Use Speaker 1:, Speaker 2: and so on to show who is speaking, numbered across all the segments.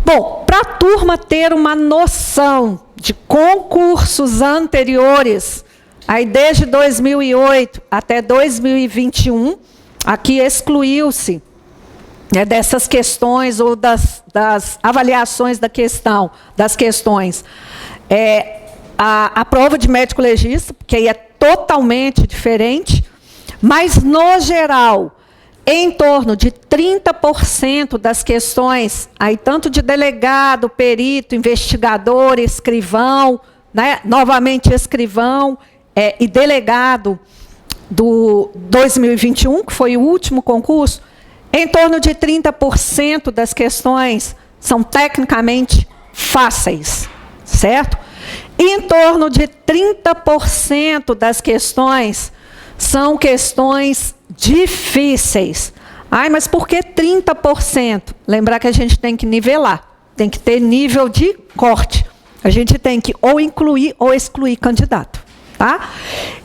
Speaker 1: Bom, para a turma ter uma noção de concursos anteriores, aí desde 2008 até 2021, aqui excluiu-se, né, dessas questões ou das avaliações das questões. A prova de médico legista, que aí é totalmente diferente, mas, no geral, em torno de 30% das questões, aí tanto de delegado, perito, investigador, escrivão, né, novamente escrivão e delegado do 2021, que foi o último concurso, em torno de 30% das questões são tecnicamente fáceis, certo? E em torno de 30% das questões são questões difíceis. Ai, mas por que 30%? Lembrar que a gente tem que nivelar, tem que ter nível de corte. A gente tem que ou incluir ou excluir candidato, tá?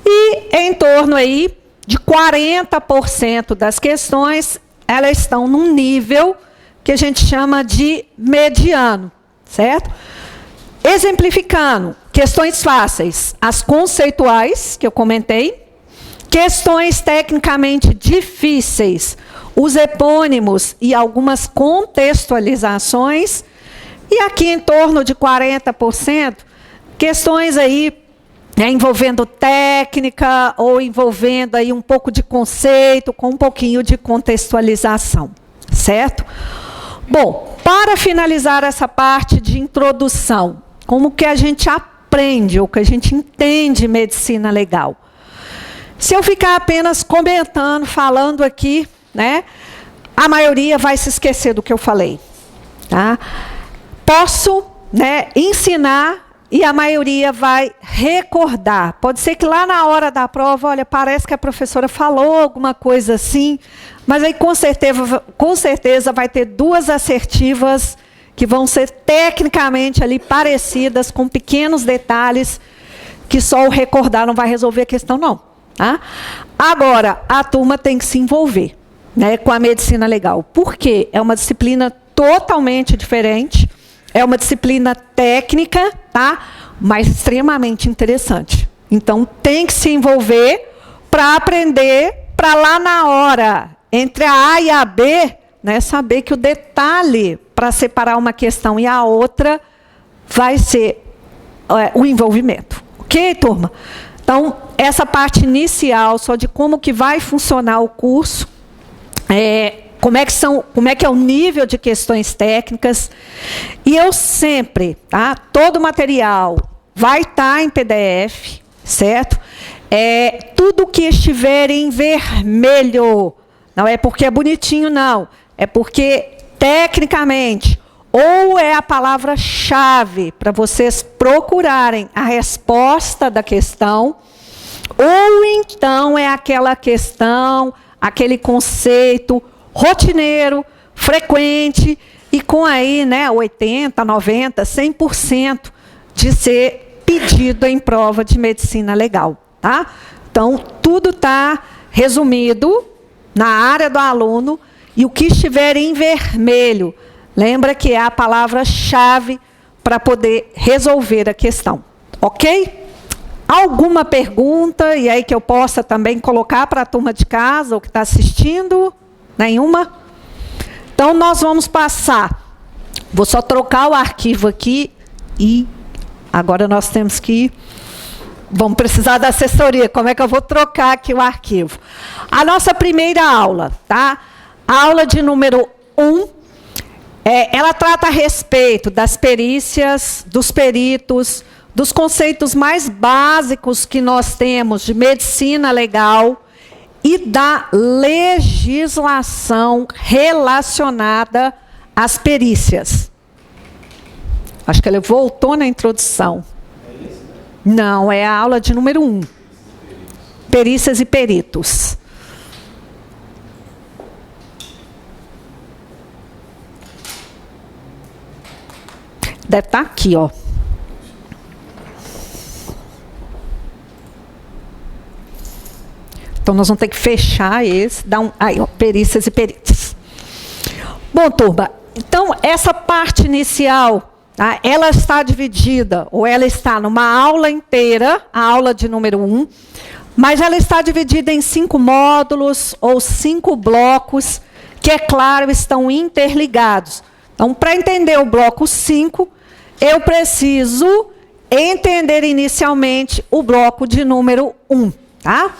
Speaker 1: E em torno aí de 40% das questões, elas estão num nível que a gente chama de mediano, certo? Exemplificando, questões fáceis, as conceituais, que eu comentei, questões tecnicamente difíceis, os epônimos e algumas contextualizações, e aqui em torno de 40%, questões aí envolvendo técnica ou envolvendo aí um pouco de conceito, com um pouquinho de contextualização, certo? Bom, para finalizar essa parte de introdução, como que a gente aprende ou que a gente entende medicina legal? Se eu ficar apenas comentando, falando aqui, né, a maioria vai se esquecer do que eu falei, tá? Posso, né, ensinar e a maioria vai recordar. Pode ser que lá na hora da prova, olha, parece que a professora falou alguma coisa assim, mas aí com certeza vai ter duas assertivas que vão ser tecnicamente ali parecidas, com pequenos detalhes, que só o recordar não vai resolver a questão, não. Tá? Agora, a turma tem que se envolver, né, com a medicina legal. Por quê? É uma disciplina totalmente diferente, é uma disciplina técnica, tá? Mas extremamente interessante. Então, tem que se envolver para aprender, para lá na hora, entre a A e a B, né, saber que o detalhe para separar uma questão e a outra vai ser o envolvimento. Ok, turma? Então, essa parte inicial, só de como que vai funcionar o curso, como é que é o nível de questões técnicas. E eu sempre, tá? Todo o material vai estar em PDF, certo? Tudo que estiver em vermelho, não é porque é bonitinho, não. É porque, tecnicamente, ou é a palavra-chave para vocês procurarem a resposta da questão, ou então é aquela questão, aquele conceito rotineiro, frequente, e com aí, né, 80%, 90%, 100% de ser pedido em prova de medicina legal. Tá? Então, tudo está resumido na área do aluno, e o que estiver em vermelho, lembra que é a palavra-chave para poder resolver a questão. Ok? Alguma pergunta, e aí que eu possa também colocar para a turma de casa, ou que está assistindo? Nenhuma? Então, nós vamos passar. Vou só trocar o arquivo aqui, e agora nós temos que... Vamos precisar da assessoria. Como é que eu vou trocar aqui o arquivo? A nossa primeira aula, tá? A aula de número 1, ela trata a respeito das perícias, dos peritos, dos conceitos mais básicos que nós temos de medicina legal e da legislação relacionada às perícias. Acho que ele voltou na introdução. Não, é a aula de número 1. Perícias e peritos. Deve estar aqui, ó. Então, nós vamos ter que fechar esse, dar um... Aí, ó, perícias e peritos. Bom, turma, Então, essa parte inicial, tá, ela está dividida, ou ela está numa aula inteira, a aula de número 1, mas ela está dividida em 5 módulos ou 5 blocos, que, é claro, estão interligados. Então, para entender o bloco 5, eu preciso entender inicialmente o bloco de número 1. Tá?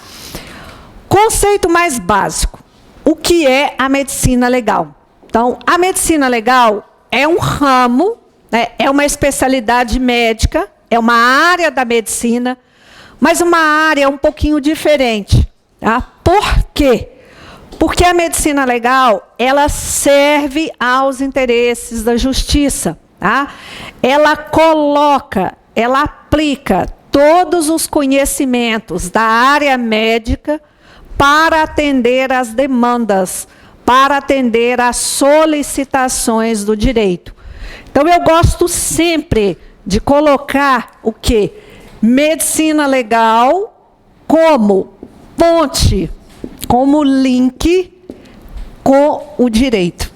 Speaker 1: Conceito mais básico. O que é a medicina legal? Então, a medicina legal é um ramo, né, é uma especialidade médica, é uma área da medicina, mas uma área um pouquinho diferente. Tá? Por quê? Porque a medicina legal, ela serve aos interesses da justiça. Tá? Ela coloca, ela aplica todos os conhecimentos da área médica para atender às demandas, para atender às solicitações do direito. Então, eu gosto sempre de colocar o quê? Medicina legal como ponte, como link com o direito.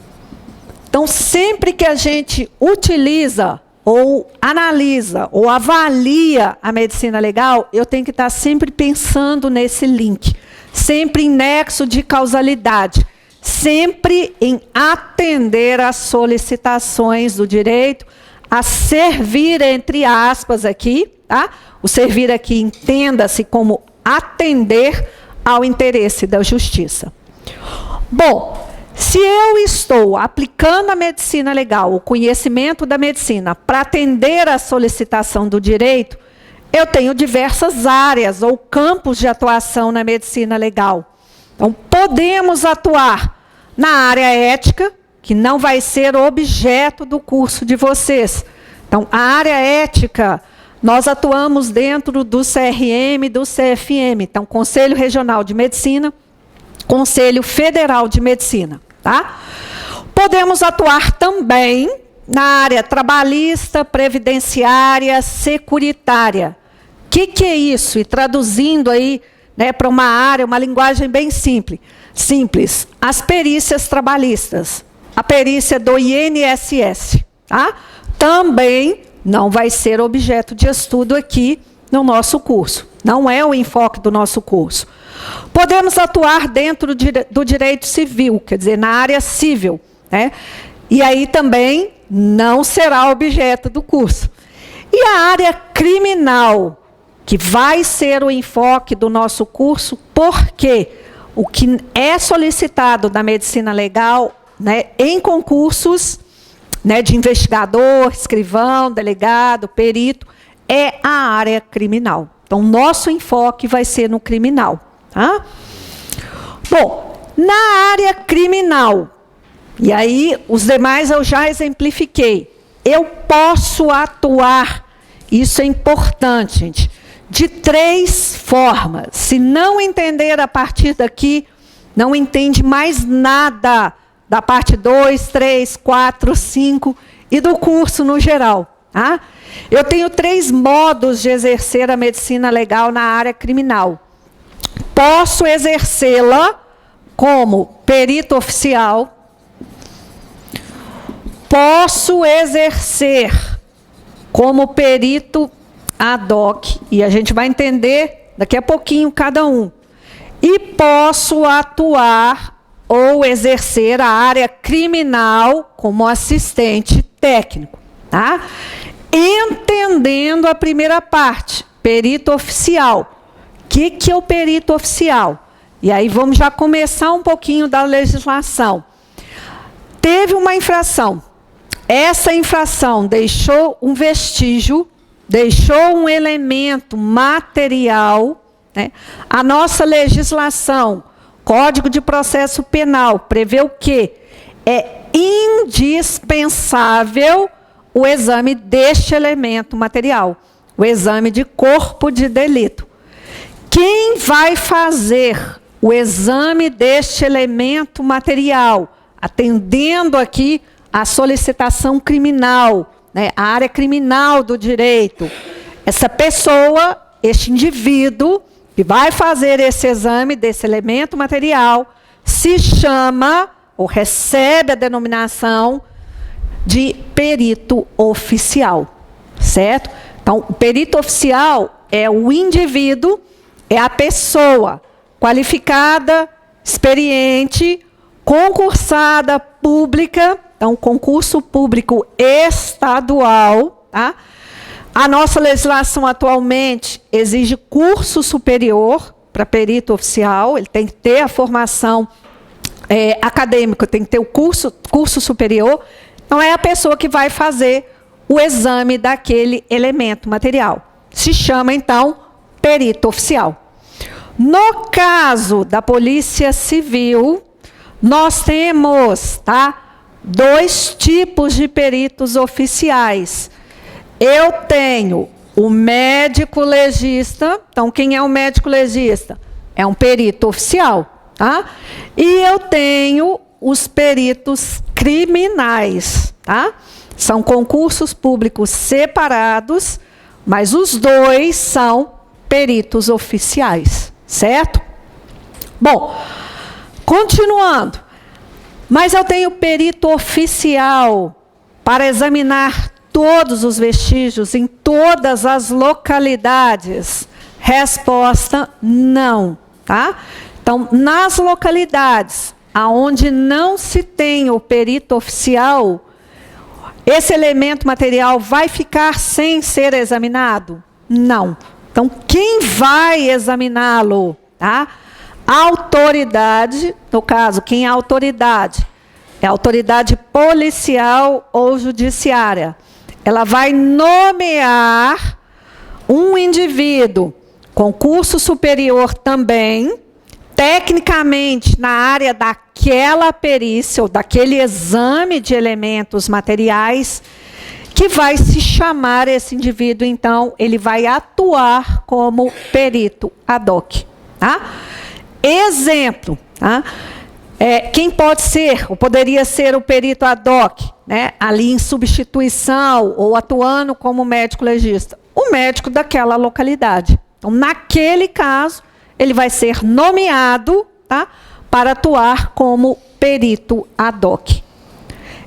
Speaker 1: Então, sempre que a gente utiliza, ou analisa, ou avalia a medicina legal, eu tenho que estar sempre pensando nesse link, sempre em nexo de causalidade, sempre em atender às solicitações do direito, a servir, entre aspas, aqui, tá? O servir aqui, entenda-se como atender ao interesse da justiça. Bom, se eu estou aplicando a medicina legal, o conhecimento da medicina, para atender à solicitação do direito, eu tenho diversas áreas ou campos de atuação na medicina legal. Então, podemos atuar na área ética, que não vai ser objeto do curso de vocês. Então, a área ética, nós atuamos dentro do CRM e do CFM. Então, Conselho Regional de Medicina, Conselho Federal de Medicina. Tá? Podemos atuar também na área trabalhista, previdenciária, securitária. O que é isso? E traduzindo aí, né, para uma área, uma linguagem bem simples. As perícias trabalhistas, a perícia do INSS, tá? Também não vai ser objeto de estudo aqui no nosso curso. Não é o enfoque do nosso curso. Podemos atuar dentro do direito civil, quer dizer, na área civil, né? E aí também não será objeto do curso. E a área criminal, que vai ser o enfoque do nosso curso, porque o que é solicitado da medicina legal, né, em concursos, né, de investigador, escrivão, delegado, perito, é a área criminal. Então, nosso enfoque vai ser no criminal. Tá? Bom, na área criminal, e aí os demais eu já exemplifiquei, eu posso atuar, isso é importante, gente, de 3 formas. Se não entender a partir daqui, não entende mais nada da parte 2, 3, 4, 5 e do curso no geral. Tá? Eu tenho 3 modos de exercer a medicina legal na área criminal. Posso exercê-la como perito oficial, posso exercer como perito ad hoc, e a gente vai entender daqui a pouquinho cada um, e posso atuar ou exercer a área criminal como assistente técnico. Tá? Entendendo a primeira parte, perito oficial. O que é o perito oficial? E aí vamos já começar um pouquinho da legislação. Teve uma infração. Essa infração deixou um vestígio, deixou um elemento material, né? A nossa legislação, Código de Processo Penal, prevê o quê? É indispensável o exame deste elemento material, o exame de corpo de delito. Quem vai fazer o exame deste elemento material, atendendo aqui a solicitação criminal, né, a área criminal do direito? Essa pessoa, este indivíduo, que vai fazer esse exame desse elemento material, se chama, ou recebe a denominação de perito oficial, certo? Então, o perito oficial é o indivíduo, é a pessoa qualificada, experiente, concursada pública, então, concurso público estadual, tá? A nossa legislação atualmente exige curso superior para perito oficial, ele tem que ter a formação acadêmica, tem que ter o curso superior, então é a pessoa que vai fazer o exame daquele elemento material. Se chama, então, perito oficial. No caso da Polícia Civil, nós temos, tá, 2 tipos de peritos oficiais. Eu tenho o médico legista. Então, quem é o médico legista? É um perito oficial, tá? E eu tenho os peritos criminais, tá? São concursos públicos separados, mas os 2 são peritos oficiais, certo? Bom, continuando. Mas eu tenho perito oficial para examinar todos os vestígios em todas as localidades? Resposta: não, tá? Então, nas localidades aonde não se tem o perito oficial, esse elemento material vai ficar sem ser examinado? Não. Então, quem vai examiná-lo? Tá? A autoridade, no caso, quem é a autoridade? É a autoridade policial ou judiciária. Ela vai nomear um indivíduo com curso superior também, tecnicamente na área daquela perícia ou daquele exame de elementos materiais, que vai se chamar esse indivíduo, então, ele vai atuar como perito ad hoc. Tá? Exemplo, tá? Quem pode ser, ou poderia ser o perito ad hoc, né? Ali em substituição ou atuando como médico legista? O médico daquela localidade. Então, naquele caso, ele vai ser nomeado, tá, para atuar como perito ad hoc.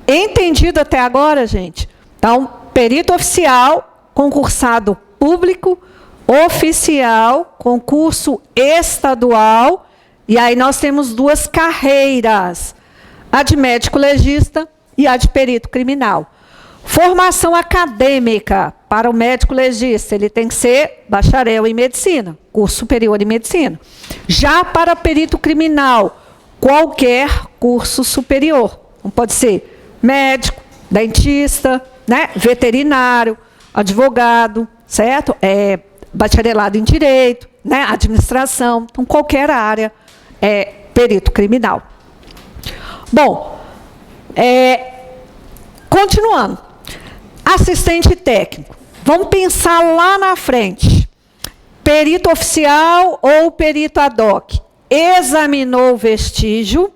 Speaker 1: Entendido até agora, gente? Então, perito oficial, concursado público, oficial, concurso estadual, e aí nós temos 2 carreiras, a de médico legista e a de perito criminal. Formação acadêmica para o médico legista, ele tem que ser bacharel em medicina, curso superior em medicina. Já para perito criminal, qualquer curso superior. Não pode ser médico, dentista, né, veterinário, advogado, certo? Bacharelado em direito, né, administração, então qualquer área é perito criminal. Bom, continuando. Assistente técnico. Vamos pensar lá na frente. Perito oficial ou perito ad hoc? Examinou o vestígio,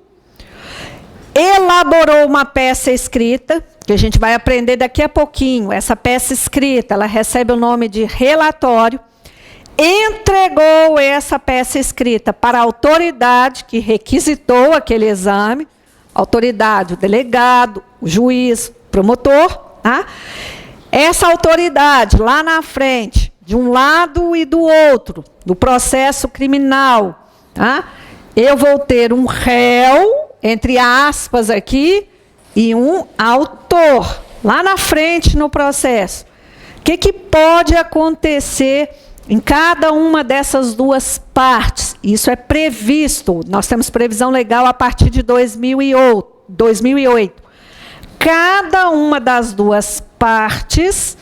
Speaker 1: elaborou uma peça escrita, que a gente vai aprender daqui a pouquinho. Essa peça escrita, ela recebe o nome de relatório. Entregou essa peça escrita para a autoridade que requisitou aquele exame, autoridade, o delegado, o juiz, o promotor. Tá? Essa autoridade, lá na frente, de um lado e do outro, do processo criminal, tá? Eu vou ter um réu, entre aspas aqui, e um autor, lá na frente no processo. O que pode acontecer em cada uma dessas 2 partes? Isso é previsto, nós temos previsão legal a partir de 2008. Cada uma das 2 partes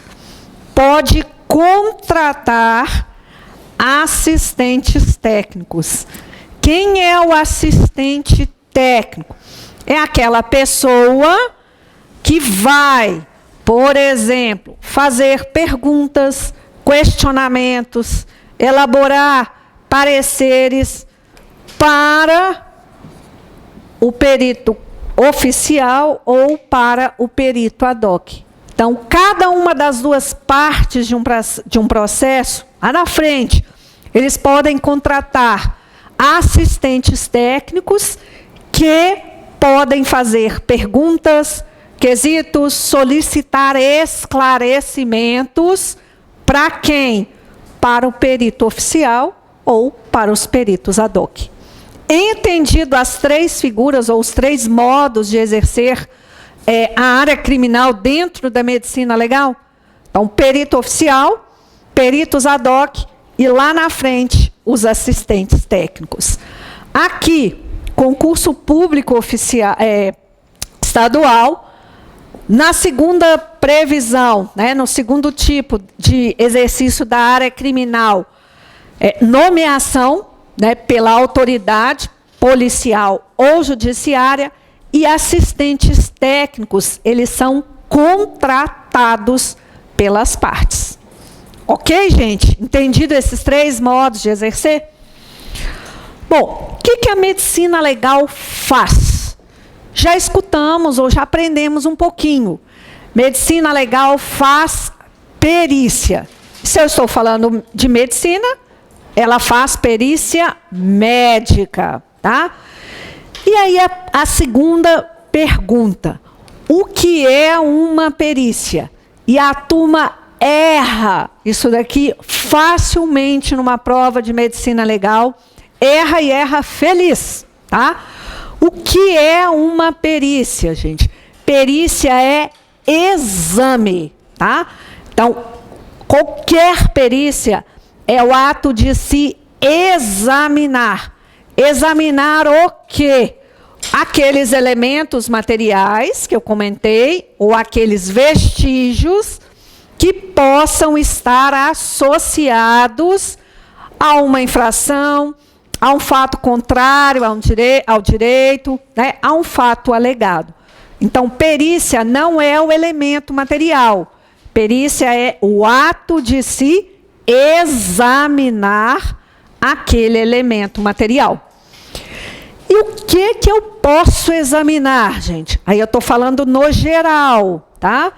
Speaker 1: pode contratar assistentes técnicos. Quem é o assistente técnico? É aquela pessoa que vai, por exemplo, fazer perguntas, questionamentos, elaborar pareceres para o perito oficial ou para o perito ad hoc. Então, cada uma das 2 partes de um processo, lá na frente, eles podem contratar assistentes técnicos que podem fazer perguntas, quesitos solicitar esclarecimentos para quem? Para o perito oficial ou para os peritos ad hoc. Entendido as três figuras ou os três modos de exercer a área criminal dentro da medicina legal? Então, perito oficial, peritos ad hoc e lá na frente os assistentes técnicos. Aqui, concurso público oficial, estadual, na segunda previsão, né, no segundo tipo de exercício da área criminal, nomeação, né, pela autoridade policial ou judiciária, e assistentes técnicos, eles são contratados pelas partes. Ok, gente? Entendido esses três modos de exercer? Bom, o que a medicina legal faz? Já escutamos ou já aprendemos um pouquinho. Medicina legal faz perícia. Se eu estou falando de medicina, ela faz perícia médica, tá? E aí a segunda pergunta: o que é uma perícia? E a turma erra isso daqui facilmente numa prova de medicina legal, erra e erra feliz, tá? O que é uma perícia, gente? Perícia é exame, tá? Então, qualquer perícia é o ato de se examinar. Examinar o quê? Aqueles elementos materiais que eu comentei, ou aqueles vestígios que possam estar associados a uma infração, a um fato contrário ao direito, né, a um fato alegado. Então, perícia não é o elemento material. Perícia é o ato de se examinar aquele elemento material. E o que eu posso examinar, gente? Aí eu estou falando no geral, tá?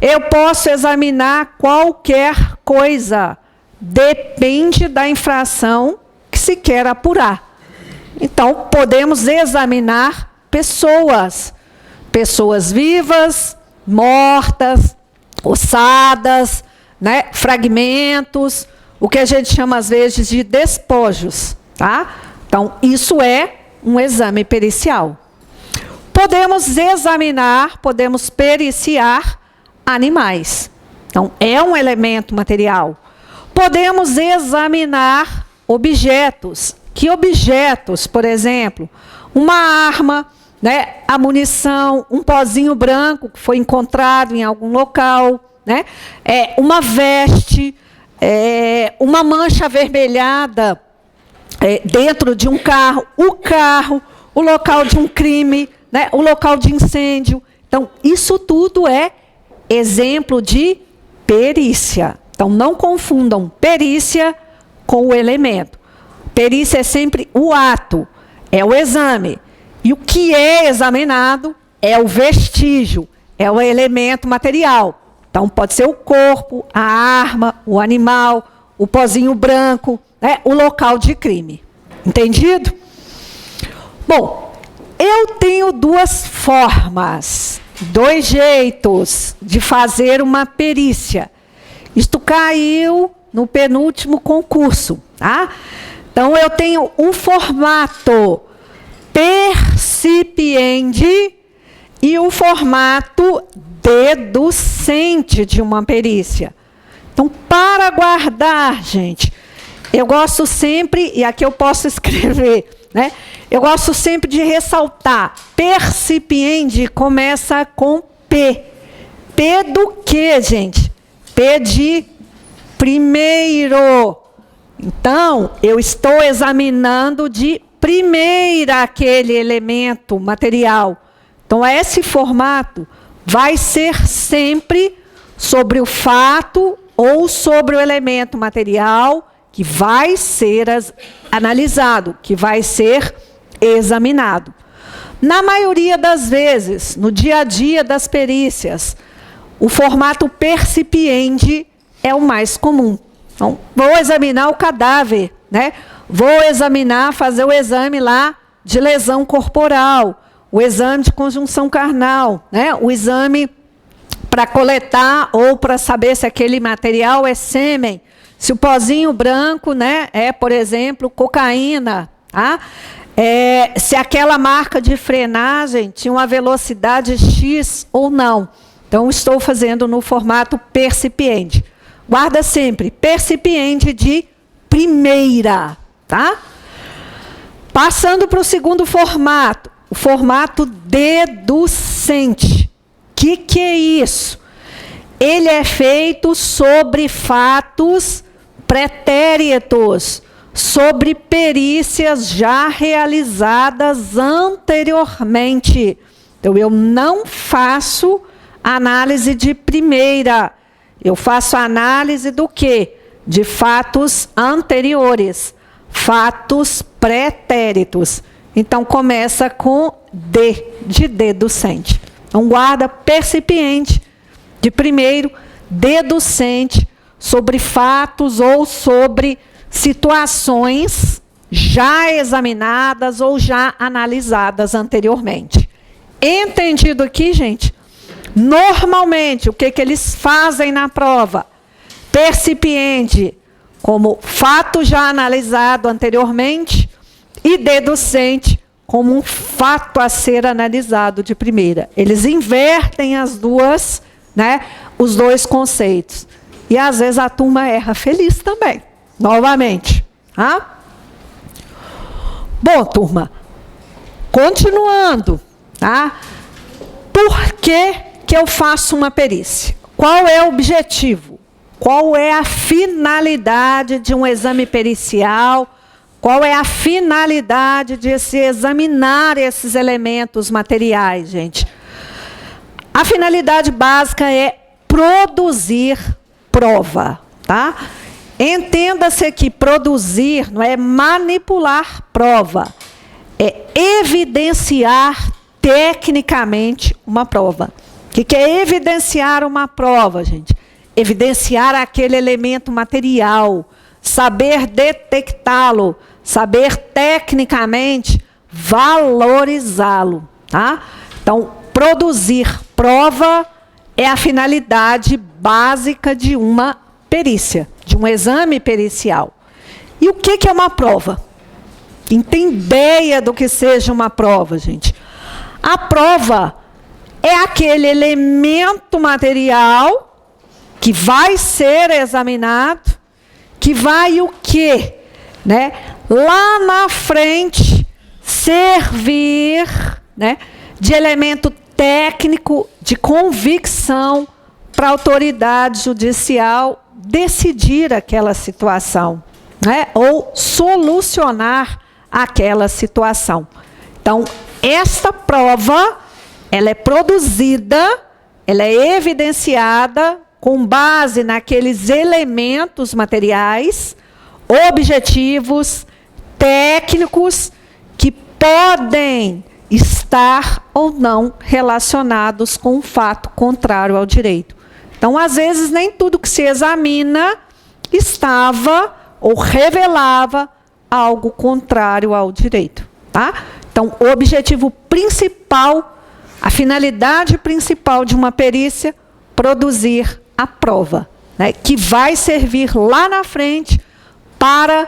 Speaker 1: Eu posso examinar qualquer coisa. Depende da infração que se quer apurar. Então, podemos examinar pessoas. Pessoas vivas, mortas, ossadas, né? Fragmentos, o que a gente chama às vezes de despojos, tá? Então, isso é um exame pericial. Podemos examinar, podemos periciar animais. Então, é um elemento material. Podemos examinar objetos. Que objetos? Por exemplo, uma arma, né, a munição, um pozinho branco que foi encontrado em algum local, né, uma veste, uma mancha avermelhada dentro de um carro, o local de um crime, né, o local de incêndio. Então, isso tudo é exemplo de perícia. Então, não confundam perícia com o elemento. Perícia é sempre o ato, é o exame. E o que é examinado é o vestígio, é o elemento material. Então, pode ser o corpo, a arma, o animal, o pozinho branco, né, o local de crime. Entendido? Bom, eu tenho duas formas, dois jeitos de fazer uma perícia. Isto caiu no penúltimo concurso, tá? Então, eu tenho um formato percipiente e o formato deducente de uma perícia. Então, para guardar, gente, eu gosto sempre, e aqui eu posso escrever, né? Eu gosto sempre de ressaltar. Percipiente começa com P. P do quê, gente? P de primeiro. Então, eu estou examinando de primeira aquele elemento material. Então, esse formato vai ser sempre sobre o fato ou sobre o elemento material que vai ser analisado, que vai ser examinado. Na maioria das vezes, no dia a dia das perícias, o formato percipiente é o mais comum. Então, vou examinar o cadáver, né? Vou examinar, fazer o exame lá de lesão corporal. o exame de conjunção carnal, né? O exame para coletar ou para saber se aquele material é sêmen, se o pozinho branco, né, é, por exemplo, cocaína, tá? Se aquela marca de frenagem tinha uma velocidade X ou não. Então, estou fazendo no formato percipiente. Guarda sempre, percipiente de primeira, tá? Passando para o segundo formato, o formato deducente. O que é isso? Ele é feito sobre fatos pretéritos, sobre perícias já realizadas anteriormente. Então, eu não faço análise de primeira. Eu faço análise do quê? De fatos anteriores, fatos pretéritos. Então, começa com D, de deducente. Então, guarda percipiente de primeiro, deducente, sobre fatos ou sobre situações já examinadas ou já analisadas anteriormente. Entendido aqui, gente? Normalmente, o que eles fazem na prova? Percipiente, como fato já analisado anteriormente, e deducente, como um fato a ser analisado de primeira. Eles invertem as duas, né, os dois conceitos. E às vezes a turma erra feliz também, novamente. Tá? Bom, turma, continuando, tá? Por que eu faço uma perícia? Qual é o objetivo? Qual é a finalidade de um exame pericial? Qual é a finalidade de se examinar esses elementos materiais, gente? A finalidade básica é produzir prova, tá? Entenda-se que produzir não é manipular prova, é evidenciar tecnicamente uma prova. O que é evidenciar uma prova, gente? Evidenciar aquele elemento material, saber detectá-lo, saber tecnicamente valorizá-lo, tá? Então, produzir prova é a finalidade básica de uma perícia, de um exame pericial. E o que é uma prova? Quem tem ideia do que seja uma prova, gente? A prova é aquele elemento material que vai ser examinado, que vai o quê? Né? Lá na frente, servir, né, de elemento técnico de convicção para a autoridade judicial decidir aquela situação, né, ou solucionar aquela situação. Então, esta prova, ela é produzida, ela é evidenciada com base naqueles elementos materiais, objetivos, técnicos, que podem estar ou não relacionados com um fato contrário ao direito. Então, às vezes, nem tudo que se examina estava ou revelava algo contrário ao direito. Tá? Então, o objetivo principal, a finalidade principal de uma perícia, produzir a prova, né, que vai servir lá na frente para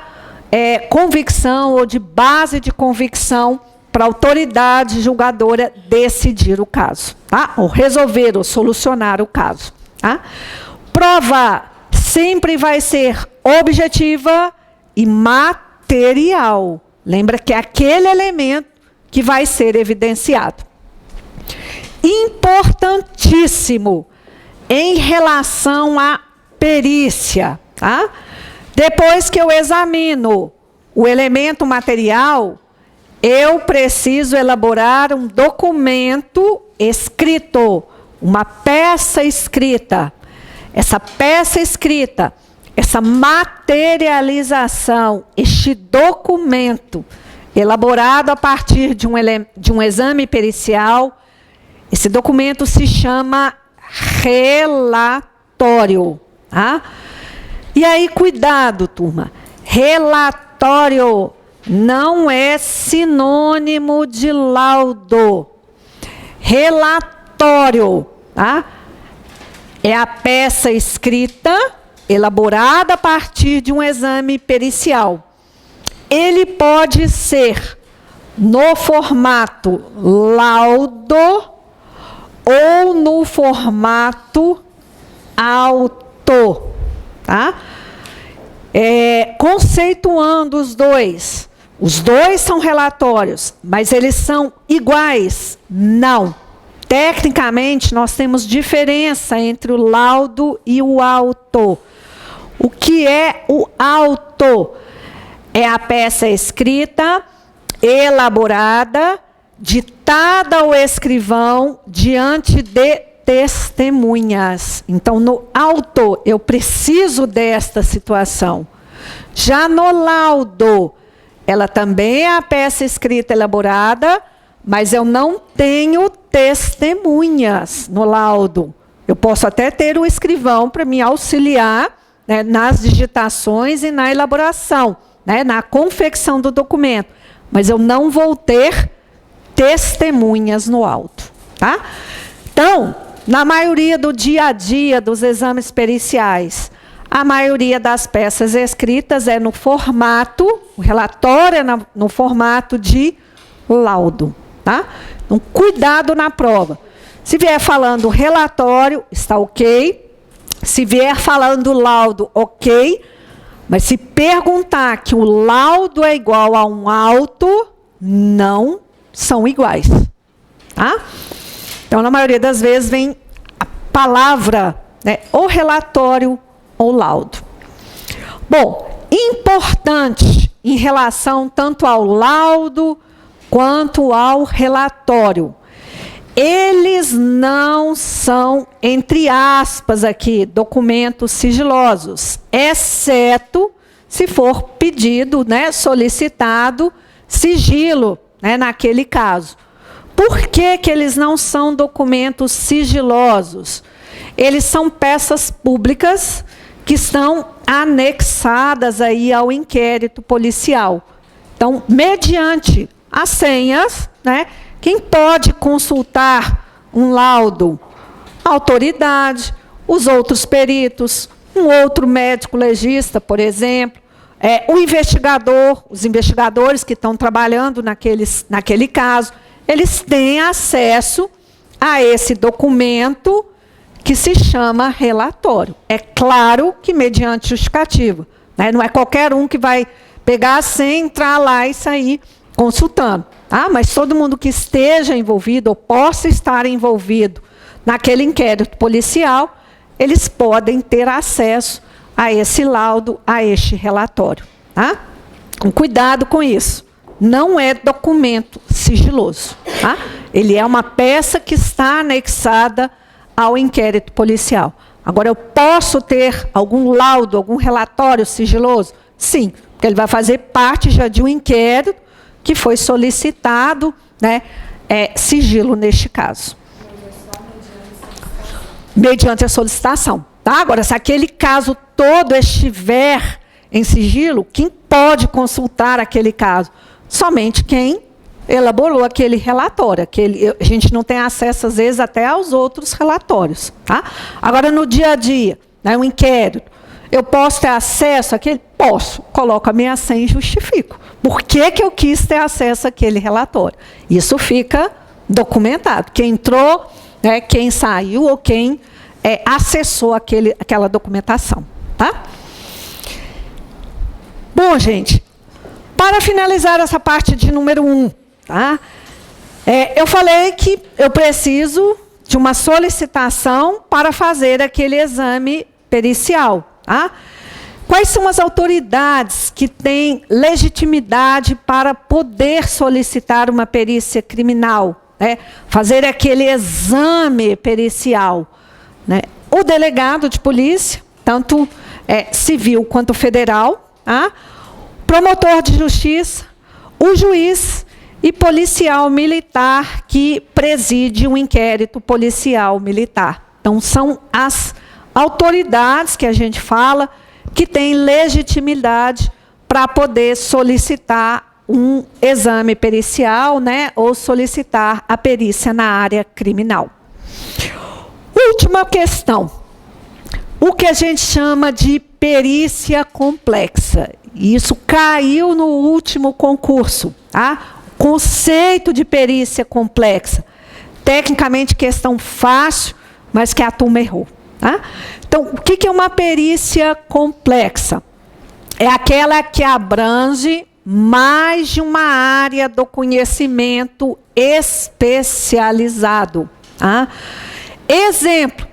Speaker 1: convicção ou de base de convicção para a autoridade julgadora decidir o caso, tá? Ou resolver ou solucionar o caso. Tá? Prova sempre vai ser objetiva e material. Lembra que é aquele elemento que vai ser evidenciado. Importantíssimo em relação à perícia. Tá? Depois que eu examino o elemento material, eu preciso elaborar um documento escrito, uma peça escrita. Essa peça escrita, essa materialização, este documento elaborado a partir de um exame pericial, esse documento se chama relatório. Tá? E aí, cuidado, turma. Relatório não é sinônimo de laudo. relatório, tá? É a peça escrita, elaborada a partir de um exame pericial. Ele pode ser no formato laudo ou no formato auto, tá? Conceituando os dois são relatórios, mas eles são iguais? Não. Tecnicamente, nós temos diferença entre o laudo e o auto. O que é o auto? É a peça escrita, elaborada, ditada ao escrivão diante de testemunhas. Então, no auto, eu preciso desta situação. Já no laudo, ela também é a peça escrita elaborada, mas eu não tenho testemunhas no laudo. Eu posso até ter o escrivão para me auxiliar, né, nas digitações e na elaboração, né, na confecção do documento, mas eu não vou ter testemunhas no auto, tá? Então, na maioria do dia a dia dos exames periciais, a maioria das peças escritas é no formato, o relatório é no formato de laudo, tá? Então, cuidado na prova. Se vier falando relatório, está ok. Se vier falando laudo, ok. Mas se perguntar que o laudo é igual a um auto, não são iguais, tá? Então, na maioria das vezes, vem a palavra, né, ou relatório ou laudo. Bom, importante em relação tanto ao laudo quanto ao relatório. Eles não são, entre aspas aqui, documentos sigilosos, exceto se for pedido, né, solicitado sigilo, né, naquele caso. Por que que eles não são documentos sigilosos? Eles são peças públicas que estão anexadas aí ao inquérito policial. Então, mediante as senhas, né, quem pode consultar um laudo? A autoridade, os outros peritos, um outro médico legista, por exemplo, o investigador, os investigadores que estão trabalhando naquele caso, eles têm acesso a esse documento que se chama relatório. É claro que mediante justificativa, né? Não é qualquer um que vai pegar a senha, entrar lá e sair consultando. Tá? Mas todo mundo que esteja envolvido ou possa estar envolvido naquele inquérito policial, eles podem ter acesso a esse laudo, a este relatório. Tá? Com cuidado com isso. Não é documento sigiloso. Tá? Ele é uma peça que está anexada ao inquérito policial. Agora, eu posso ter algum laudo, algum relatório sigiloso? Sim, porque ele vai fazer parte já de um inquérito que foi solicitado, né, sigilo neste caso. Mediante a solicitação. Tá? Agora, se aquele caso todo estiver em sigilo, quem pode consultar aquele caso? Somente quem elaborou aquele relatório. A gente não tem acesso, às vezes, até aos outros relatórios. Tá? Agora, no dia a dia, né, um inquérito, eu posso ter acesso àquele? Posso. Coloco a minha senha e justifico. Por que que eu quis ter acesso àquele relatório? Isso fica documentado. Quem entrou, né, quem saiu ou quem acessou aquela documentação. Tá? Bom, gente, para finalizar essa parte de número 1, tá? Eu falei que eu preciso de uma solicitação para fazer aquele exame pericial. Tá? Quais são as autoridades que têm legitimidade para poder solicitar uma perícia criminal, né? Fazer aquele exame pericial? Né? O delegado de polícia, tanto civil quanto federal, tá? Promotor de justiça, o juiz e policial militar que preside um inquérito policial militar. Então, são as autoridades que a gente fala que têm legitimidade para poder solicitar um exame pericial, né, ou solicitar a perícia na área criminal. Última questão. O que a gente chama de perícia complexa. Isso caiu no último concurso, tá? Conceito de perícia complexa. Tecnicamente, questão fácil, mas que a turma errou. Tá? Então, o que é uma perícia complexa? É aquela que abrange mais de uma área do conhecimento especializado. Tá? Exemplo,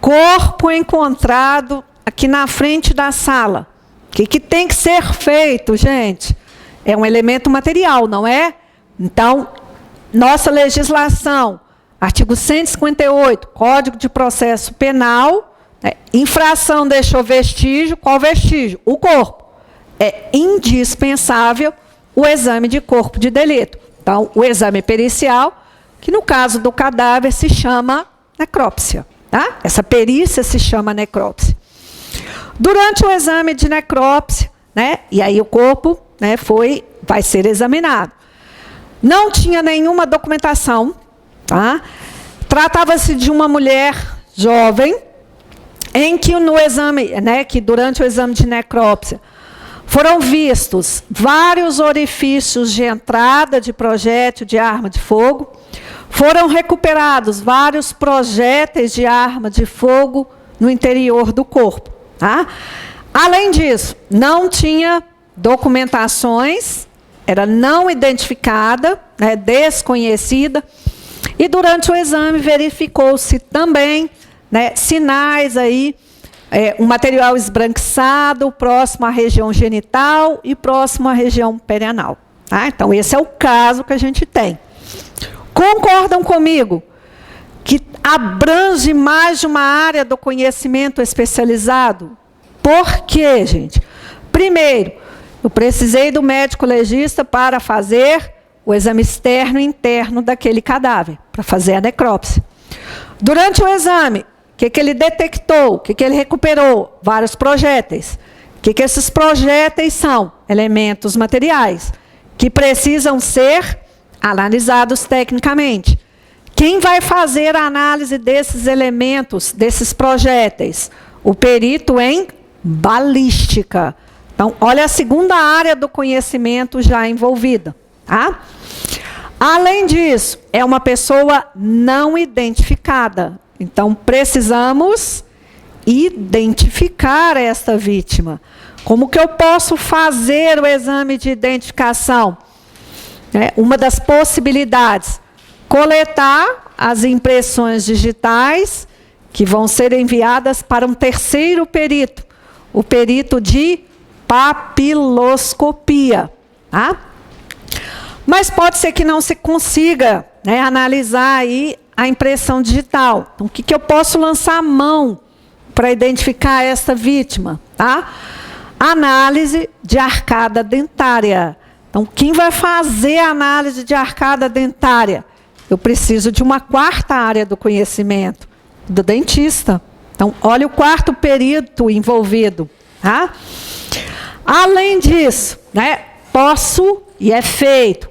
Speaker 1: corpo encontrado aqui na frente da sala. O que tem que ser feito, gente? É um elemento material, não é? Então, nossa legislação, artigo 158, Código de Processo Penal, infração deixou vestígio, qual vestígio? O corpo. É indispensável o exame de corpo de delito. Então, o exame pericial, que no caso do cadáver se chama necrópsia. Tá? Essa perícia se chama necrópsia. Durante o exame de necrópsia, né, e aí o corpo, né, vai ser examinado. Não tinha nenhuma documentação. Tá? Tratava-se de uma mulher jovem, em que no exame, né, que durante o exame de necrópsia, foram vistos vários orifícios de entrada de projétil de arma de fogo, foram recuperados vários projéteis de arma de fogo no interior do corpo. Tá? Além disso, não tinha documentações, era não identificada, né, desconhecida, e durante o exame verificou-se também, né, sinais aí, um material esbranquiçado próximo à região genital e próximo à região perianal. Tá? Então, esse é o caso que a gente tem. Concordam comigo que abrange mais de uma área do conhecimento especializado? Por quê, gente? Primeiro, eu precisei do médico legista para fazer o exame externo e interno daquele cadáver, para fazer a necrópsia. Durante o exame, o que ele detectou? O que ele recuperou? Vários projéteis. O que esses projéteis são? Elementos materiais, que precisam ser analisados tecnicamente. Quem vai fazer a análise desses elementos, desses projéteis? O perito em balística. Então, olha a segunda área do conhecimento já envolvida. Tá? Além disso, é uma pessoa não identificada. Então, precisamos identificar esta vítima. Como que eu posso fazer o exame de identificação? Uma das possibilidades, coletar as impressões digitais que vão ser enviadas para um terceiro perito, o perito de papiloscopia. Tá? Mas pode ser que não se consiga, né, analisar aí a impressão digital. Então, o que eu posso lançar a mão para identificar essa vítima? Tá? Análise de arcada dentária. Então, quem vai fazer a análise de arcada dentária? Eu preciso de uma quarta área do conhecimento, do dentista. Então, olha o quarto perito envolvido. Tá? Além disso, né, posso, e é feito,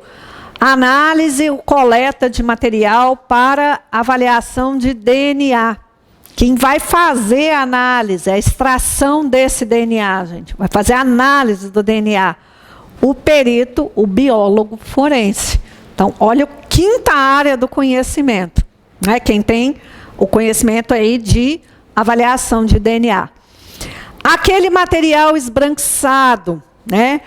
Speaker 1: análise ou coleta de material para avaliação de DNA. Quem vai fazer a análise, a extração desse DNA, gente, vai fazer a análise do DNA, o perito, o biólogo forense. Então, olha a quinta área do conhecimento, né? Quem tem o conhecimento aí de avaliação de DNA. Aquele material esbranquiçado, né?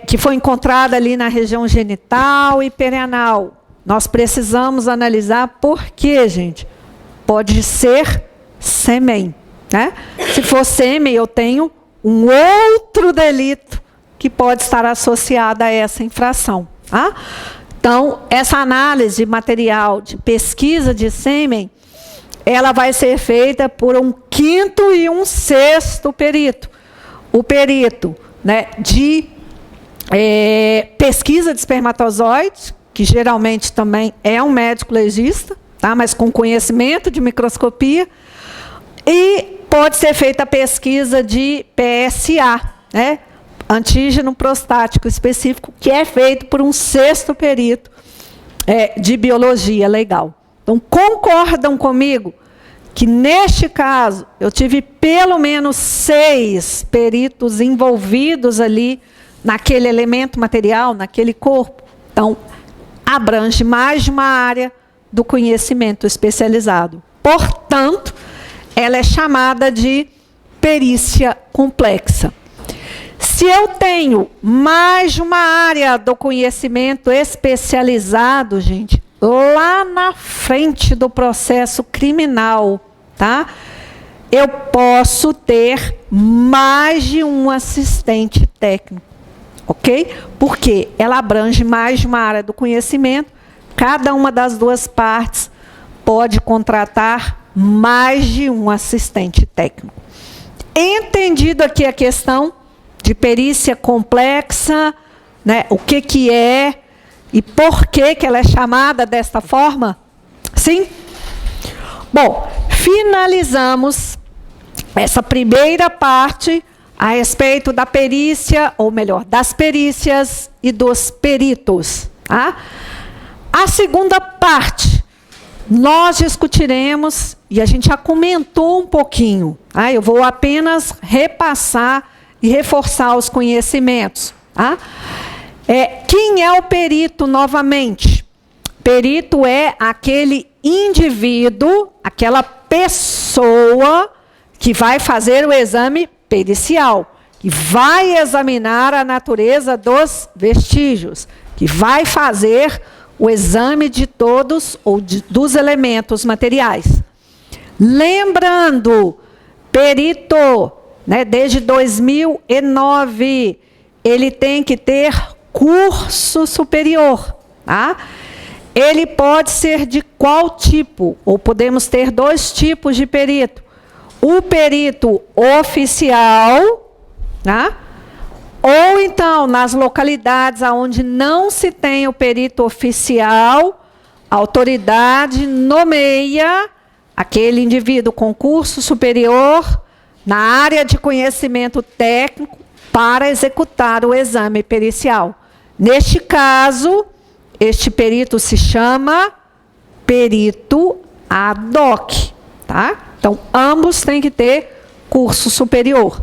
Speaker 1: Que foi encontrado ali na região genital e perianal. Nós precisamos analisar por quê, gente? Pode ser sêmen. Né? Se for sêmen, eu tenho um outro delito que pode estar associado a essa infração. Tá? Então, essa análise de material de pesquisa de sêmen, ela vai ser feita por um quinto e um sexto perito. O perito, né, de pesquisa de espermatozoides, que geralmente também é um médico legista, tá? Mas com conhecimento de microscopia, e pode ser feita a pesquisa de PSA, né? antígeno prostático específico, que é feito por um sexto perito de biologia legal. Então, concordam comigo que, neste caso, eu tive pelo menos 6 peritos envolvidos ali naquele elemento material, naquele corpo? Então, abrange mais de uma área do conhecimento especializado. Portanto, ela é chamada de perícia complexa. Se eu tenho mais de uma área do conhecimento especializado, gente, lá na frente do processo criminal, tá? Eu posso ter mais de um assistente técnico, ok? Porque ela abrange mais de uma área do conhecimento, cada uma das duas partes pode contratar mais de um assistente técnico. Entendido aqui a questão de perícia complexa, né? O que é e por que ela é chamada desta forma? Sim? Bom, finalizamos essa primeira parte a respeito da perícia, ou melhor, das perícias e dos peritos. Tá? A segunda parte, nós discutiremos, e a gente já comentou um pouquinho, tá? Eu vou apenas repassar e reforçar os conhecimentos. Tá? Quem é o perito, novamente? Perito é aquele indivíduo, aquela pessoa que vai fazer o exame pericial, que vai examinar a natureza dos vestígios, que vai fazer o exame de todos ou dos elementos materiais. Lembrando, perito, né, desde 2009, ele tem que ter curso superior. Tá? Ele pode ser de qual tipo? Ou podemos ter 2 tipos de perito. O perito oficial, tá? Ou então, nas localidades onde não se tem o perito oficial, a autoridade nomeia aquele indivíduo com curso superior na área de conhecimento técnico para executar o exame pericial. Neste caso, este perito se chama perito ad hoc. Tá? Então, ambos têm que ter curso superior.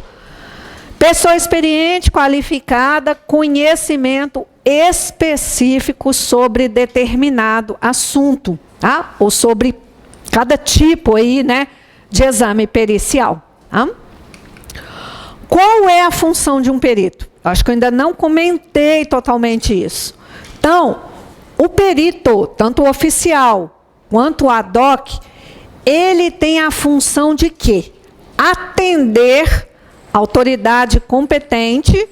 Speaker 1: Pessoa experiente, qualificada, conhecimento específico sobre determinado assunto, tá? Ou sobre cada tipo aí, né, de exame pericial. Tá? Qual é a função de um perito? Acho que eu ainda não comentei totalmente isso. Então, o perito, tanto o oficial quanto o ad hoc, ele tem a função de quê? Atender a autoridade competente.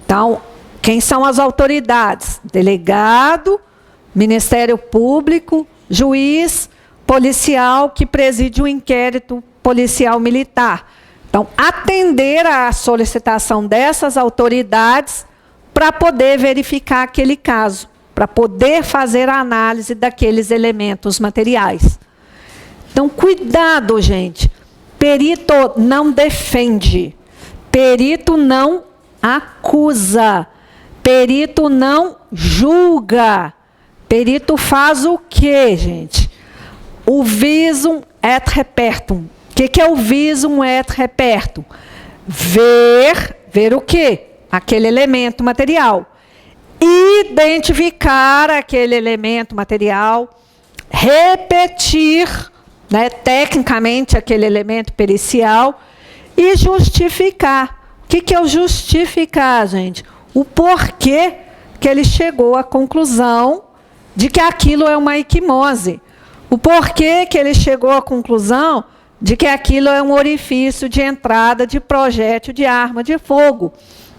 Speaker 1: Então, quem são as autoridades? Delegado, Ministério Público, juiz, policial que preside o inquérito policial militar. Então, atender à solicitação dessas autoridades para poder verificar aquele caso, para poder fazer a análise daqueles elementos materiais. Então, cuidado, gente. Perito não defende. Perito não acusa. Perito não julga. Perito faz o quê, gente? O visum et repertum. O que é o visum et repertum? Ver o quê? Aquele elemento material. Identificar aquele elemento material. Repetir, né, tecnicamente aquele elemento pericial e justificar. O que é o justificar, gente? O porquê que ele chegou à conclusão de que aquilo é uma equimose. O porquê que ele chegou à conclusão de que aquilo é um orifício de entrada de projétil de arma de fogo.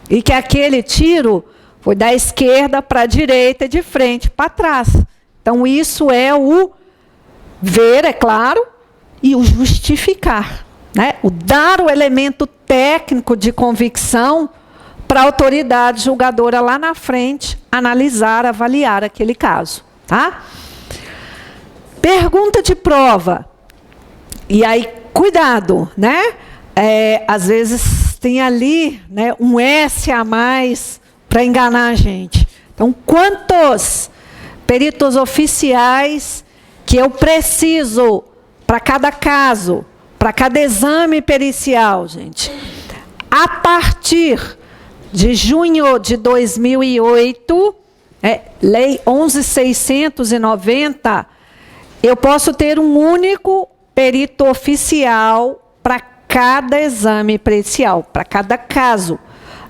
Speaker 1: E que aquele tiro foi da esquerda para a direita, de frente para trás. Então, isso é o ver, é claro, e o justificar. Né? O dar o elemento técnico de convicção para a autoridade julgadora lá na frente analisar, avaliar aquele caso. Tá? Pergunta de prova. E aí, cuidado, né? Às vezes tem ali, né, um S a mais para enganar a gente. Então, quantos peritos oficiais que eu preciso para cada caso, para cada exame pericial, gente? A partir de junho de 2008, Lei 11.690, eu posso ter um único perito oficial para cada exame pericial, para cada caso.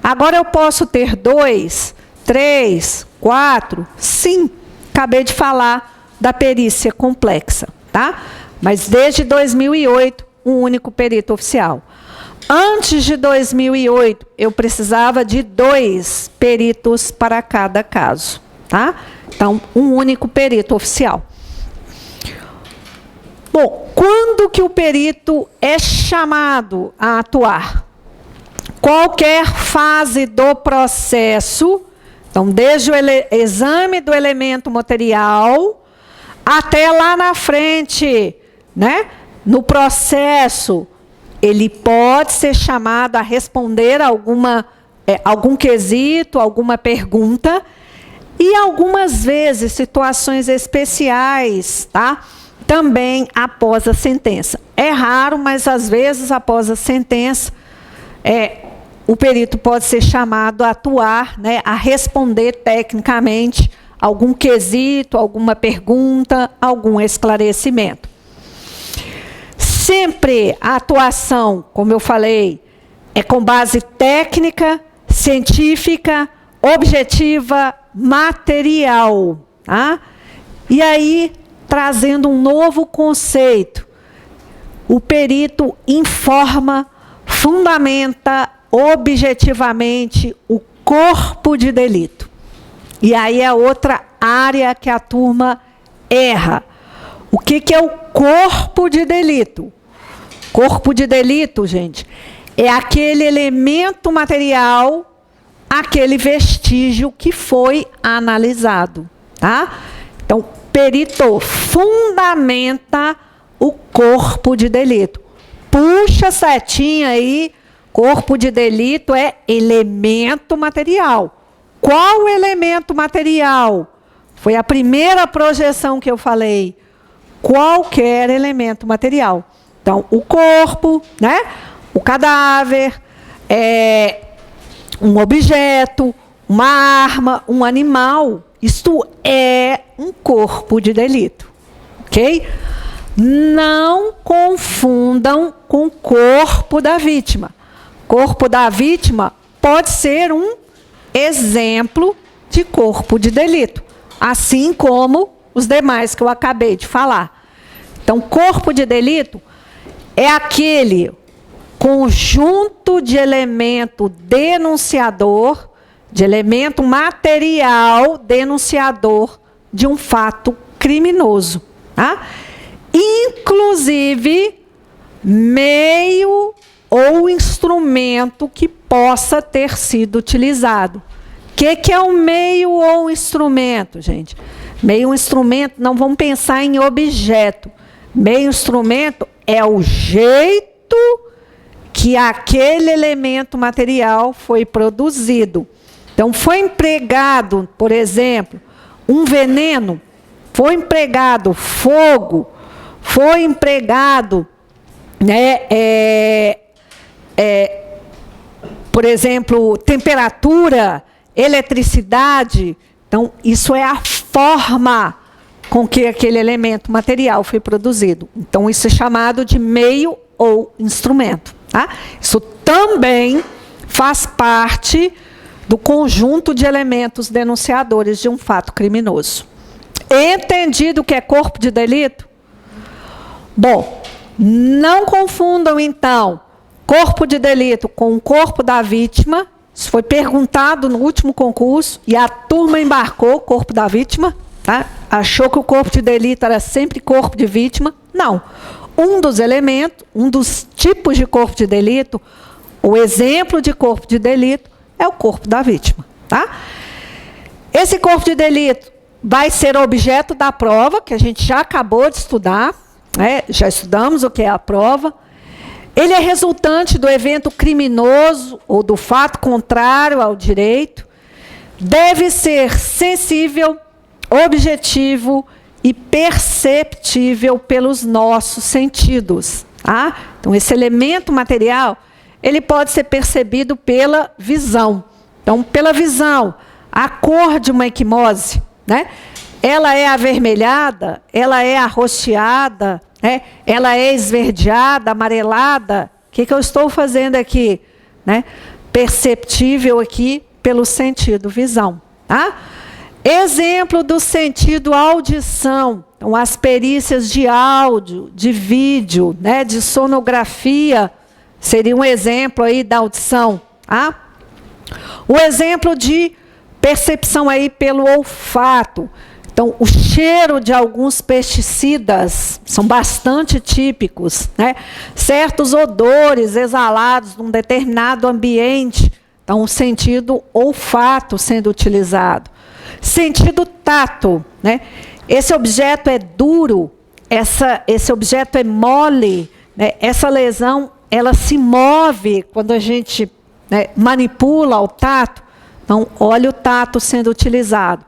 Speaker 1: Agora eu posso ter 2, 3, 4, sim. Acabei de falar da perícia complexa, tá? Mas desde 2008, um único perito oficial. Antes de 2008, eu precisava de 2 peritos para cada caso, tá? Então, um único perito oficial. Bom, quando que o perito é chamado a atuar? Qualquer fase do processo, então, desde o exame do elemento material até lá na frente, né? No processo, ele pode ser chamado a responder algum quesito, alguma pergunta, e algumas vezes, situações especiais, tá? Também após a sentença. É raro, mas às vezes após a sentença, o perito pode ser chamado a atuar, né, a responder tecnicamente algum quesito, alguma pergunta, algum esclarecimento. Sempre a atuação, como eu falei, é com base técnica, científica, objetiva, material. Tá? E aí, trazendo um novo conceito, o perito informa, fundamenta objetivamente o corpo de delito. E aí é outra área que a turma erra. O que é o corpo de delito? Corpo de delito, gente, é aquele elemento material, aquele vestígio que foi analisado, tá? Então, perito fundamenta o corpo de delito. Puxa a setinha aí, corpo de delito é elemento material. Qual elemento material? Foi a primeira projeção que eu falei. Qualquer elemento material. Então, o corpo, né? O cadáver, um objeto, uma arma, um animal. Isto é um corpo de delito. Ok? Não confundam com o corpo da vítima. Corpo da vítima pode ser um exemplo de corpo de delito, assim como os demais que eu acabei de falar. Então, corpo de delito é aquele conjunto de elemento denunciador, de elemento material denunciador de um fato criminoso. Tá? Inclusive, meio ou instrumento que possa ter sido utilizado. O que é um meio ou instrumento, gente? Meio instrumento, não vamos pensar em objeto. Meio instrumento é o jeito que aquele elemento material foi produzido. Então, foi empregado, por exemplo, um veneno, foi empregado fogo, foi empregado, né, por exemplo, temperatura, eletricidade. Então, isso é a forma com que aquele elemento material foi produzido. Então, isso é chamado de meio ou instrumento. Tá? Isso também faz parte do conjunto de elementos denunciadores de um fato criminoso. Entendido o que é corpo de delito? Bom, não confundam, então, corpo de delito com o corpo da vítima. Isso foi perguntado no último concurso e a turma embarcou corpo da vítima. Tá? Achou que o corpo de delito era sempre corpo de vítima. Não. Um dos elementos, um dos tipos de corpo de delito, o exemplo de corpo de delito, é o corpo da vítima. Tá? Esse corpo de delito vai ser objeto da prova, que a gente já acabou de estudar, né? Já estudamos o que é a prova. Ele é resultante do evento criminoso ou do fato contrário ao direito. Deve ser sensível, objetivo e perceptível pelos nossos sentidos. Tá? Então, esse elemento material, ele pode ser percebido pela visão. Então, pela visão, a cor de uma equimose, né? Ela é avermelhada, ela é arroxeada, né? Ela é esverdeada, amarelada. O que eu estou fazendo aqui? Né? Perceptível aqui pelo sentido visão. Tá? Exemplo do sentido audição. Então, as perícias de áudio, de vídeo, né? De sonografia, seria um exemplo aí da audição. Tá? O exemplo de percepção aí pelo olfato. Então, o cheiro de alguns pesticidas são bastante típicos, né? Certos odores exalados num determinado ambiente. Então, o sentido olfato sendo utilizado. Sentido tato, né? Esse objeto é duro, esse objeto é mole, né? Essa lesão, ela se move quando a gente, né, manipula o tato. Então, olha o tato sendo utilizado.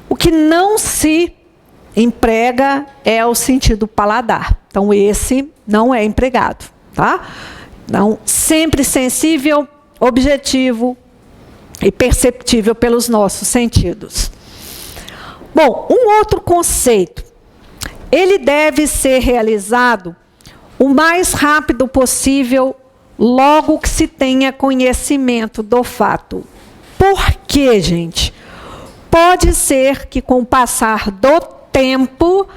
Speaker 1: O que não se emprega é o sentido paladar. Então, esse não é empregado. Tá? Então, sempre sensível, objetivo e perceptível pelos nossos sentidos. Bom, um outro conceito. Ele deve ser realizado o mais rápido possível, logo que se tenha conhecimento do fato. Por quê, gente? Pode ser que, com o passar do tempo,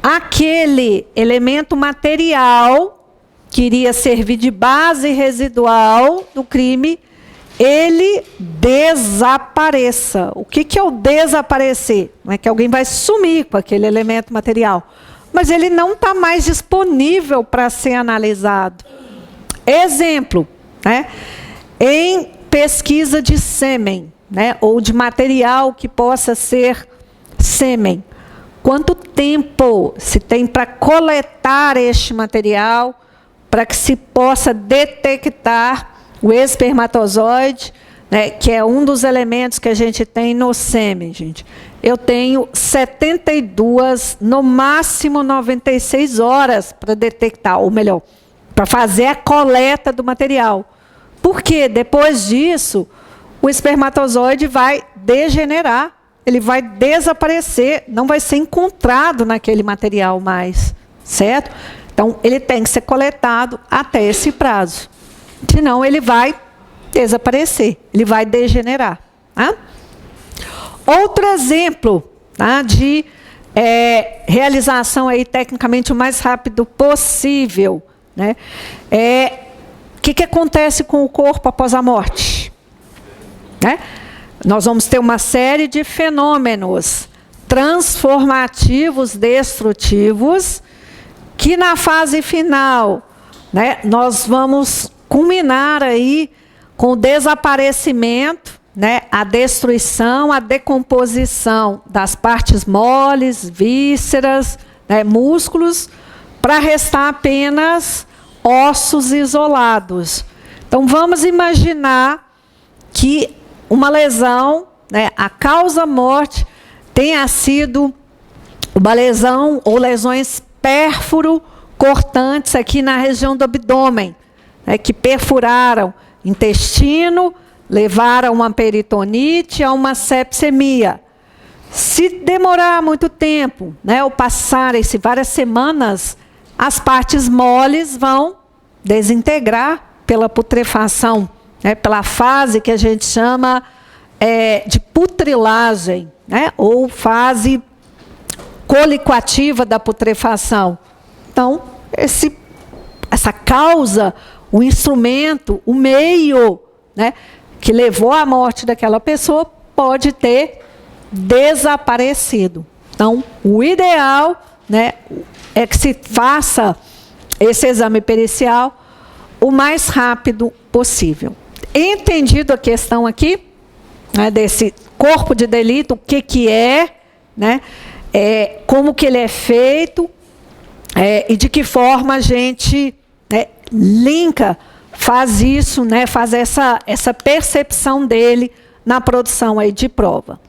Speaker 1: aquele elemento material que iria servir de base residual do crime, ele desapareça. O que é o desaparecer? Não é que alguém vai sumir com aquele elemento material, mas ele não está mais disponível para ser analisado. Exemplo, né? Em pesquisa de sêmen, né, ou de material que possa ser sêmen. Quanto tempo se tem para coletar este material para que se possa detectar o espermatozoide, né, que é um dos elementos que a gente tem no sêmen, gente? Eu tenho 72, no máximo 96 horas para detectar, ou melhor, para fazer a coleta do material. Porque depois disso, o espermatozoide vai degenerar, ele vai desaparecer, não vai ser encontrado naquele material mais, certo? Então, ele tem que ser coletado até esse prazo. Senão, ele vai desaparecer, ele vai degenerar. Tá? Outro exemplo, tá, de realização aí, tecnicamente o mais rápido possível, né? O que acontece com o corpo após a morte? Né? Nós vamos ter uma série de fenômenos transformativos, destrutivos, que na fase final, né, nós vamos culminar aí com o desaparecimento, né, a destruição, a decomposição das partes moles, vísceras, né, músculos, para restar apenas ossos isolados. Então, vamos imaginar que uma lesão, né, a causa-morte, tenha sido uma lesão ou lesões pérfuro-cortantes aqui na região do abdômen, né, que perfuraram intestino, levaram a uma peritonite, a uma sepsemia. Se demorar muito tempo, né, ou passarem-se várias semanas, as partes moles vão desintegrar pela putrefação, né, pela fase que a gente chama de putrilagem, né, ou fase colicoativa da putrefação. Então, essa causa, o instrumento, o meio, né, que levou à morte daquela pessoa pode ter desaparecido. Então, o ideal, né, é que se faça esse exame pericial o mais rápido possível. Entendido a questão aqui, né, desse corpo de delito, o que é, né, como que ele é feito, e de que forma a gente né, linka, faz isso, né, faz essa percepção dele na produção aí de prova.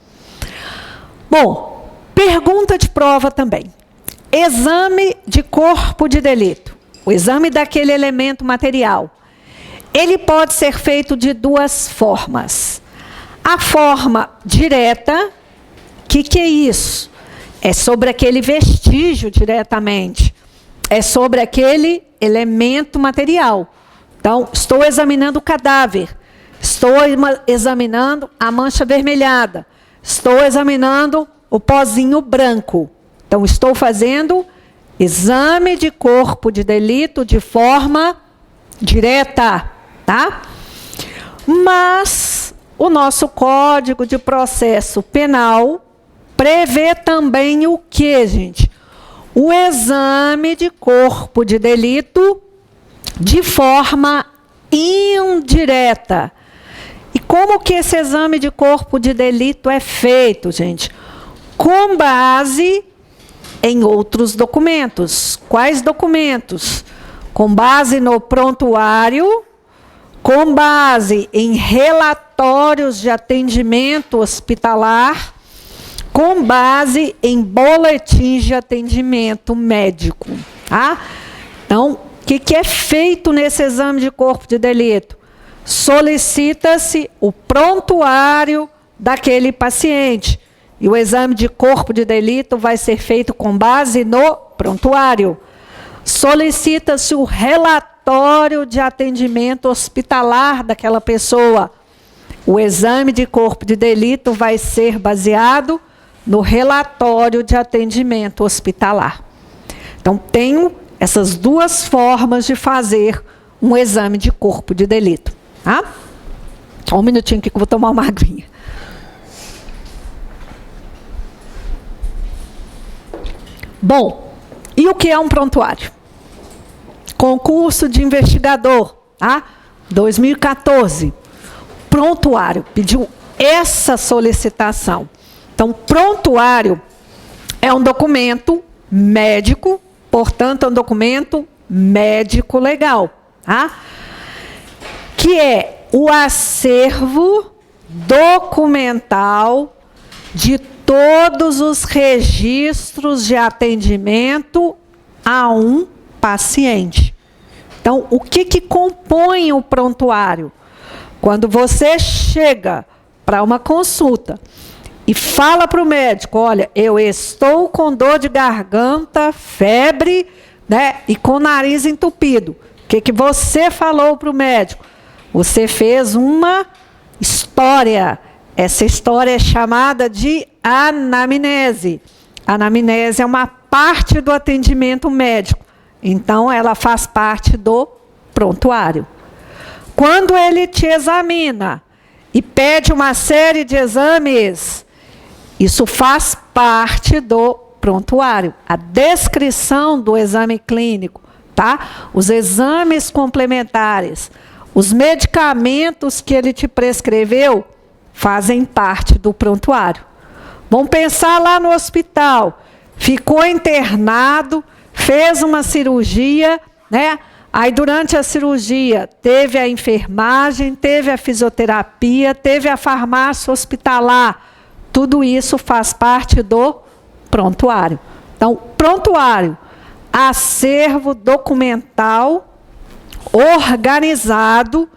Speaker 1: Bom, pergunta de prova também. Exame de corpo de delito, o exame daquele elemento material, ele pode ser feito de duas formas. A forma direta, que é isso? É sobre aquele vestígio diretamente, é sobre aquele elemento material. Então, estou examinando o cadáver, estou examinando a mancha avermelhada, estou examinando o pozinho branco. Então, estou fazendo exame de corpo de delito de forma direta, tá? Mas o nosso Código de Processo Penal prevê também o que, gente? O exame de corpo de delito de forma indireta. E como que esse exame de corpo de delito é feito, gente? Com base em outros documentos. Quais documentos? Com base no prontuário, com base em relatórios de atendimento hospitalar, com base em boletins de atendimento médico. Tá? Então, o que é feito nesse exame de corpo de delito? Solicita-se o prontuário daquele paciente. E o exame de corpo de delito vai ser feito com base no prontuário. Solicita-se o relatório de atendimento hospitalar daquela pessoa. O exame de corpo de delito vai ser baseado no relatório de atendimento hospitalar. Então, tenho essas duas formas de fazer um exame de corpo de delito. Tá? Só um minutinho aqui que eu vou tomar uma aguinha. Bom, e o que é um prontuário? Concurso de investigador, tá? 2014. Prontuário, pediu essa solicitação. Então, prontuário é um documento médico, portanto, é um documento médico legal, tá? Que é o acervo documental de todos os registros de atendimento a um paciente. Então, o que compõe o prontuário? Quando você chega para uma consulta e fala para o médico, olha, eu estou com dor de garganta, febre, né, e com o nariz entupido. O que você falou para o médico? Você fez uma história. Essa história é chamada de anamnese. A anamnese é uma parte do atendimento médico. Então, ela faz parte do prontuário. Quando ele te examina e pede uma série de exames, isso faz parte do prontuário. A descrição do exame clínico, tá? Os exames complementares, os medicamentos que ele te prescreveu, fazem parte do prontuário. Vamos pensar lá no hospital. Ficou internado, fez uma cirurgia, né? Aí, durante a cirurgia, teve a enfermagem, teve a fisioterapia, teve a farmácia hospitalar. Tudo isso faz parte do prontuário. Então, prontuário, acervo documental organizado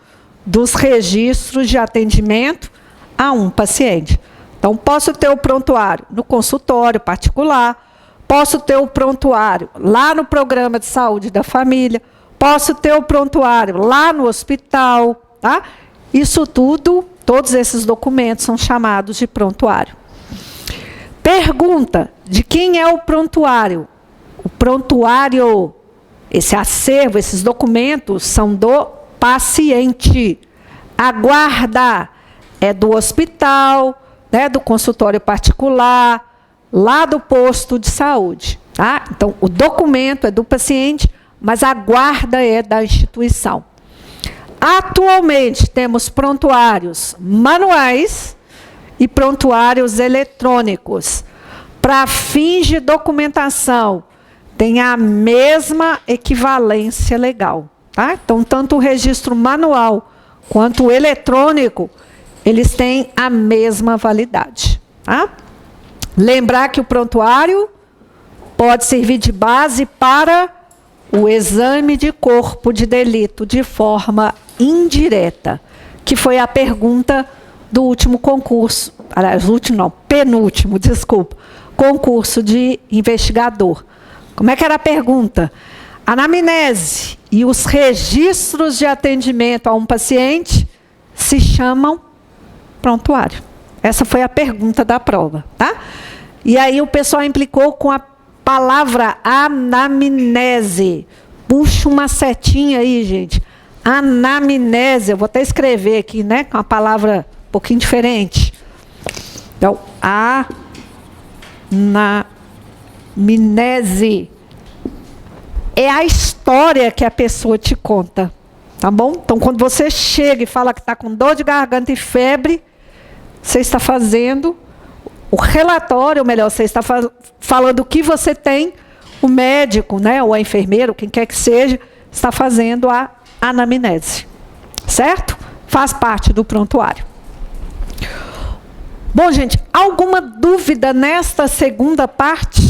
Speaker 1: dos registros de atendimento a um paciente. Então, posso ter o prontuário no consultório particular, posso ter o prontuário lá no programa de saúde da família, posso ter o prontuário lá no hospital, tá? Isso tudo, todos esses documentos são chamados de prontuário. Pergunta, de quem é o prontuário? O prontuário, esse acervo, esses documentos são do paciente. A guarda é do hospital, né, do consultório particular, lá do posto de saúde. Tá? Então, o documento é do paciente, mas a guarda é da instituição. Atualmente, temos prontuários manuais e prontuários eletrônicos. Para fins de documentação, tem a mesma equivalência legal. tá? Então, tanto o registro manual quanto o eletrônico, eles têm a mesma validade, tá? Lembrar que o prontuário pode servir de base para o exame de corpo de delito de forma indireta, que foi a pergunta do último concurso, aliás, último não, penúltimo, desculpa, concurso de investigador. Como é que era a pergunta? A anamnese e os registros de atendimento a um paciente se chamam prontuário. Essa foi a pergunta da prova, tá? E aí o pessoal implicou com a palavra anamnese. Puxa uma setinha aí, gente. Anamnese, eu vou até escrever aqui, né? Com uma palavra um pouquinho diferente. Então, anamnese é a história que a pessoa te conta, tá bom? Então, quando você chega e fala que está com dor de garganta e febre, você está fazendo o relatório, ou melhor, você está falando o que você tem, o médico, né, ou a enfermeira, quem quer que seja, está fazendo a anamnese, certo? Faz parte do prontuário. Bom, gente, alguma dúvida nesta segunda parte?